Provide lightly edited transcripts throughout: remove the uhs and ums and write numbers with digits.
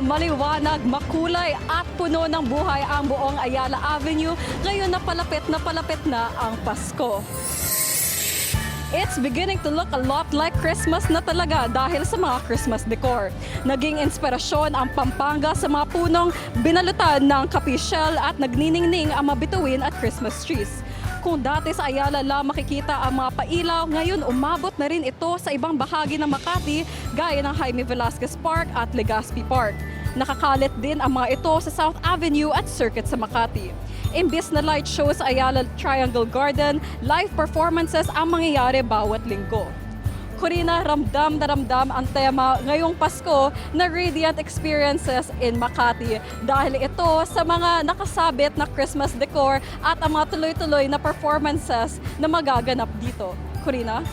maliwanag, makulay at puno ng buhay ang buong Ayala Avenue ngayon na palapit na ang Pasko. It's beginning to look a lot like Christmas na talaga dahil sa mga Christmas decor. Naging inspirasyon ang Pampanga sa mga punong binalutan ng kapisyal at nagniningning ang mga bituin at Christmas trees. Kung dati sa Ayala lang makikita ang mga pailaw, ngayon umabot na rin ito sa ibang bahagi ng Makati gaya ng Jaime Velasquez Park at Legazpi Park. Nakakalat din ang mga ito sa South Avenue at Circuit sa Makati. Imbis na light show sa Ayala Triangle Garden, live performances ang mangyayari bawat linggo. Corina, ramdam na ramdam ang tema ngayong Pasko na Radiant Experiences in Makati dahil ito sa mga nakasabit na Christmas decor at ang mga tuloy-tuloy na performances na magaganap dito. Corina?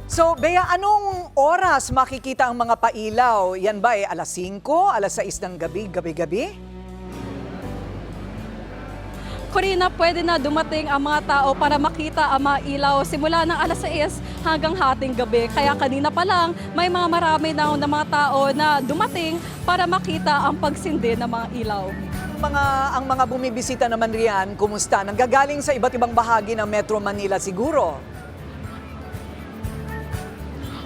So, Bea, anong oras makikita ang mga pailaw? Yan ba alas 5, alas 6 ng gabi-gabi? Corina, pwede na dumating ang mga tao para makita ang mga ilaw simula ng alas 6 hanggang hating gabi. Kaya kanina pa lang, may mga marami na mga tao na dumating para makita ang pagsindi ng mga ilaw. Ang mga bumibisita naman riyan, kumusta? Nanggagaling sa iba't ibang bahagi ng Metro Manila siguro.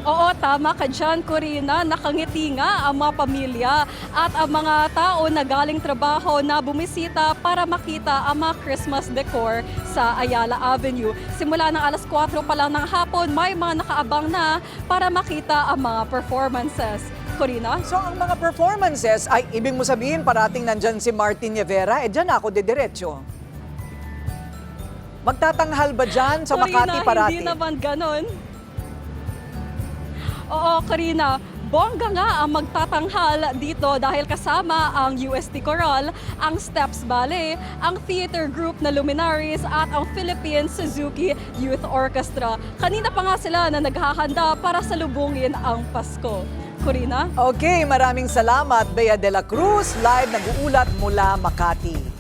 Oo, tama ka dyan, Corina. Nakangiti nga ang mga pamilya at ang mga tao na galing trabaho na bumisita para makita ang mga Christmas decor sa Ayala Avenue. Simula ng alas 4 pa lang ng hapon, may mga nakaabang na para makita ang mga performances. Corina? So, ang mga performances ay ibig mo sabihin parating nandyan si Martin Nievera, dyan ako didiretso. Magtatanghal ba dyan sa Corina, Makati parati? hindi naman ganon. Oo, Corina, bongga nga ang magtatanghal dito dahil kasama ang UST Choral, ang Steps Ballet, ang theater group na Luminaries at ang Philippine Suzuki Youth Orchestra. Kanina pa nga sila na naghahanda para salubungin ang Pasko. Corina? Okay, maraming salamat, Bea de la Cruz, live nag-uulat mula Makati.